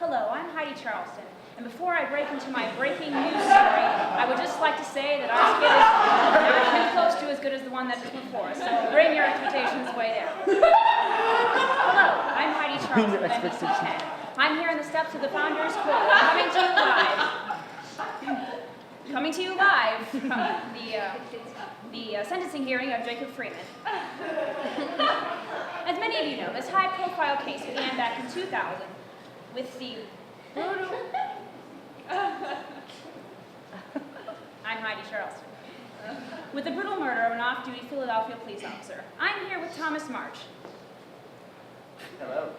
Hello, I'm Heidi Charleston, and before I break into my breaking news story, I would just like to say that our skit is not even close to as good as the one that just went before, so bring your expectations way down. Hello, I'm Heidi Charleston, NBC10. I'm here in the steps of the Founders Court, coming to you live from the sentencing hearing of Jacob Freeman. As many of you know, this high-profile case began back in 2000 with the brutal... I'm Heidi Charleston. With the brutal murder of an off-duty Philadelphia police officer. I'm here with Thomas March. Hello.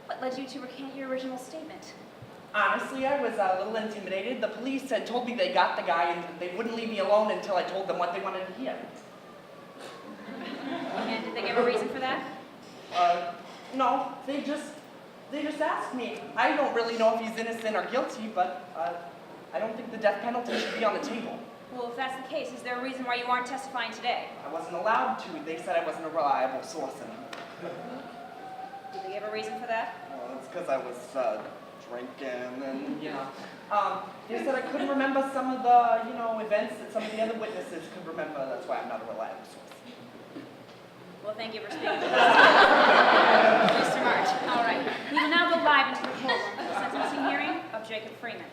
What led you to recant your original statement? Honestly, I was a little intimidated. The police had told me they got the guy and they wouldn't leave me alone until I told them what they wanted to hear. And did they give a reason for that? No, they just asked me. I don't really know if he's innocent or guilty, but I don't think the death penalty should be on the table. Well, if that's the case, is there a reason why you aren't testifying today? I wasn't allowed to. They said I wasn't a reliable source. Did they give a reason for that? Well, it's because I was drinking and, they said I couldn't remember some of the, events that some of the other witnesses could remember. That's why I'm not a reliable source. Well, thank you for speaking to us, Mr. March. All right. We will now go live into the courtroom for the sentencing hearing of Jacob Freeman.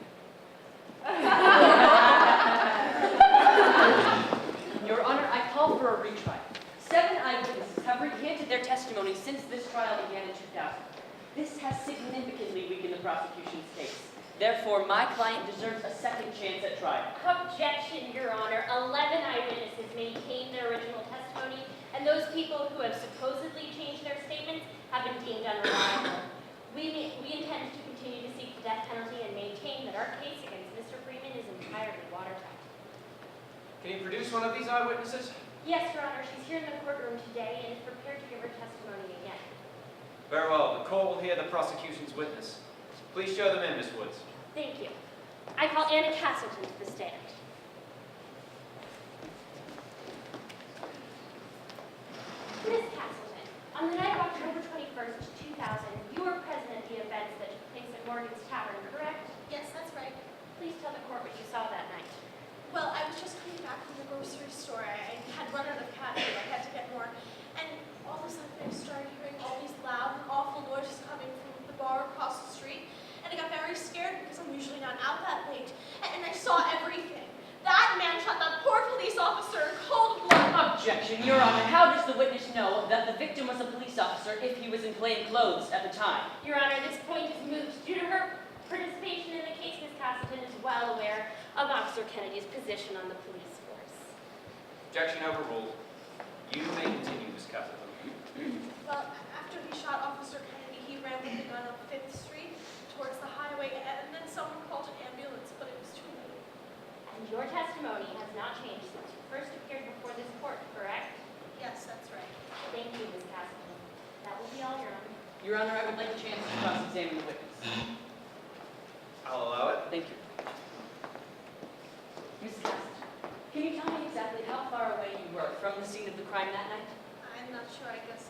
Your Honor, I call for a retrial. 7 eyewitnesses have recanted their testimony since this trial began in 2000. This has significantly weakened the prosecution's case. Therefore, my client deserves a second chance at trial. Objection, Your Honor. 11 eyewitnesses maintained their original testimony, and those people who have supposedly changed their statements have been deemed unreliable. We intend to continue to seek the death penalty and maintain that our case against Mr. Freeman is entirely watertight. Can you produce one of these eyewitnesses? Yes, Your Honor. She's here in the courtroom today and is prepared to give her testimony again. Very well. The court will hear the prosecution's witness. Please show them in, Miss Woods. Thank you. I call Anna Castleton to the stand. Miss Castleton, on the night of October 21st, 2000, you were present at the events that took place at Morgan's Tavern, correct? Yes, that's right. Please tell the court what you saw that night. Well, I was just coming back from the grocery store. I had run out of cash, so I had to get more. And all of a sudden, I started hearing all these loud and awful noises coming from the bar across the street. And I got very scared because I'm usually not out that late. And I saw everything. That man shot that poor police officer in cold blood. Objection, Your Honor. How does the witness know that the victim was a police officer if he was in plain clothes at the time? Your Honor, this point is moot. Due to her participation in the case, Ms. Castleton is well aware of Officer Kennedy's position on the police force. Objection overruled. You may continue, Miss Castleton. Well, after he shot Officer Kennedy, he ran with the gun up 5th Street towards the highway, and then someone called an ambulance, but it was too late. And your testimony has not changed since you first appeared before this court, correct? Yes, that's right. Thank you, Ms. Castleton. That will be all, Your Honor. Your Honor, I would like a chance to cross-examine the witness. I'll allow it. Thank you. Miss Castleton, can you tell me exactly how far away you were from the scene of the crime that night? I'm not sure, I guess,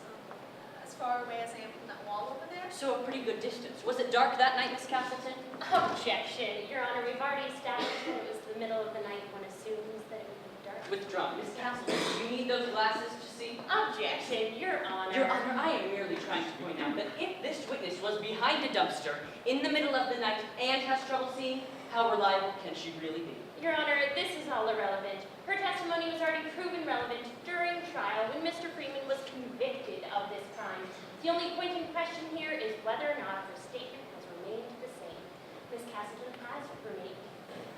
as far away as I am from that wall over there. So a pretty good distance. Was it dark that night, Miss Castleton? Objection. Your Honor, we've already established that it was the middle of the night. One assumes that it would be dark. Withdrawn. Miss Castleton, do you need those glasses to see? Objection, Your Honor. Your Honor, I am merely trying to point out that if this witness was behind a dumpster in the middle of the night and has trouble seeing, how reliable can she really be? Your Honor, this is all irrelevant. Her testimony was already proven relevant during trial when Mr. Freeman was convicted of this crime. The only point in question here is whether or not her statement has remained the same. Ms. Castleton has remained,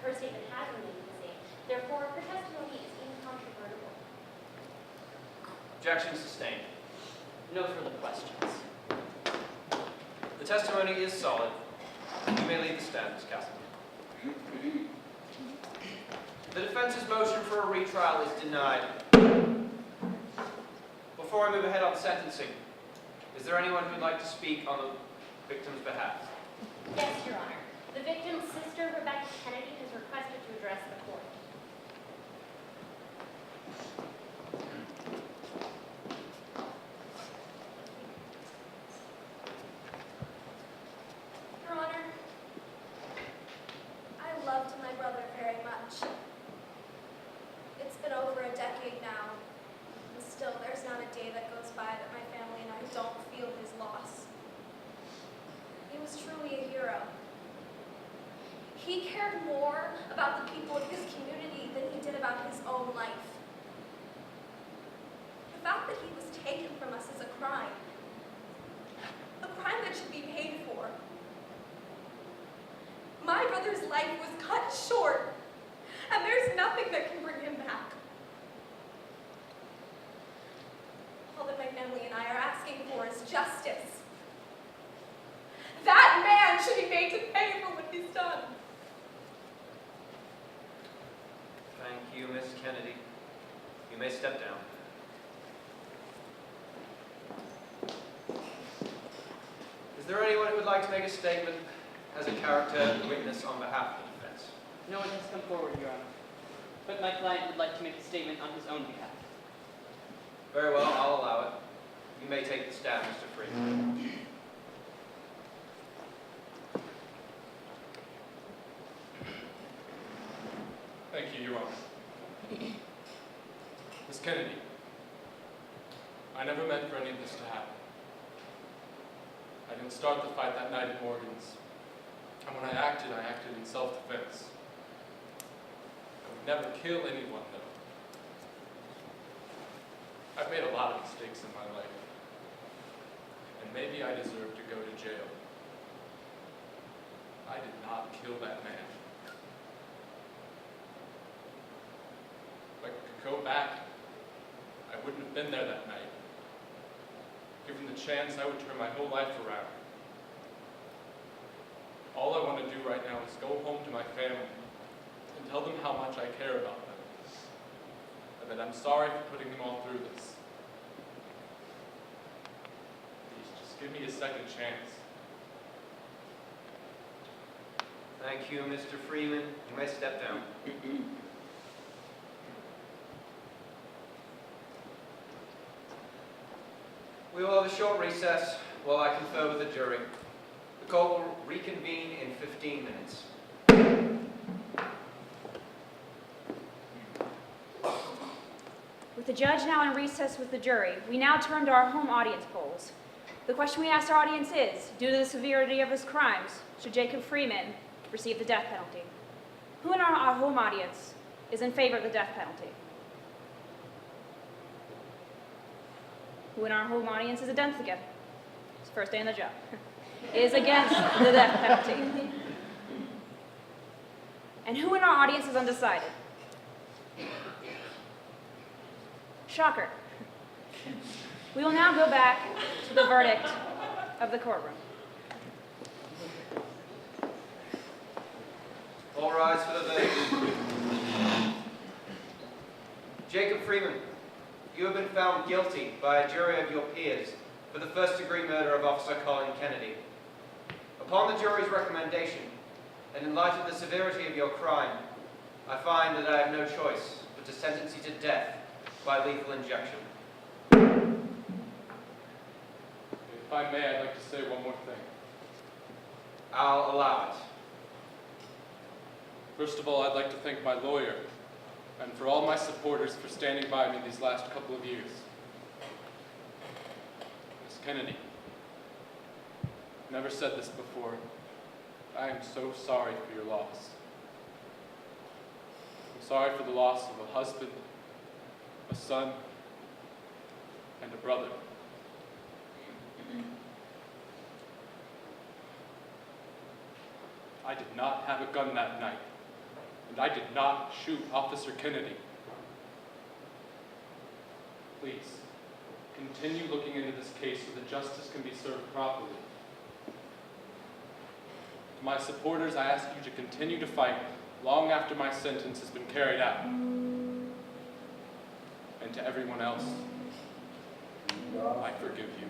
her statement has remained the same. Therefore, her testimony is incontrovertible. Objection sustained. No further questions. The testimony is solid. You may leave the stand, Miss Castleton. The defense's motion for a retrial is denied. Before I move ahead on sentencing, is there anyone who'd like to speak on the victim's behalf? Yes, Your Honor. The victim's sister, Rebecca Kennedy, has requested to address the court. day that goes by that my family and I don't feel his loss. He was truly a hero. He cared more about the people of his community than he did about his own life. The fact that he was taken from us is a crime that should be paid for. My brother's life was cut short, and there's nothing that can bring him back. All that my family and I are asking for is justice. That man should be made to pay for what he's done. Thank you, Miss Kennedy. You may step down. Is there anyone who would like to make a statement as a character witness on behalf of the defense? No one has come forward, Your Honor. But my client would like to make a statement on his own behalf. Very well, I'll allow it. You may take the stand, Mr. Freeman. Thank you, Your Honor. Miss Kennedy, I never meant for any of this to happen. I didn't start the fight that night at Morgan's. And when I acted in self-defense. I would never kill anyone, though. I've made a lot of mistakes in my life. And maybe I deserve to go to jail. I did not kill that man. If I could go back, I wouldn't have been there that night. Given the chance, I would turn my whole life around. All I want to do right now is go home to my family and tell them how much I care about them. And that I'm sorry for putting them all through this. Please, just give me a second chance. Thank you, Mr. Freeman. You may step down. We will have a short recess while I confer with the jury. The court will reconvene in 15 minutes. With the judge now in recess with the jury, we now turn to our home audience polls. The question we asked our audience is, due to the severity of his crimes, should Jacob Freeman receive the death penalty? Who in our home audience is in favor of the death penalty? Who in our home audience is against again? His first day on the job. Is against the death penalty. And who in our audience is undecided? Shocker. We will now go back to the verdict of the courtroom. All rise for the verdict. Jacob Freeman, you have been found guilty by a jury of your peers for the first-degree murder of Officer Colin Kennedy. Upon the jury's recommendation, and in light of the severity of your crime, I find that I have no choice but to sentence you to death by lethal injection. If I may, I'd like to say one more thing. I'll allow it. First of all, I'd like to thank my lawyer and for all my supporters for standing by me these last couple of years. Miss Kennedy, never said this before. I am so sorry for your loss. I'm sorry for the loss of a husband, a son, and a brother. I did not have a gun that night, and I did not shoot Officer Kennedy. Please, continue looking into this case so that justice can be served properly. To my supporters, I ask you to continue to fight long after my sentence has been carried out. And to everyone else, I forgive you.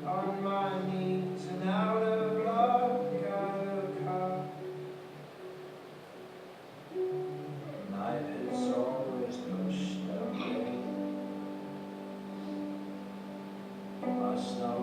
On my knees and out of love, night is always pushed away. snow.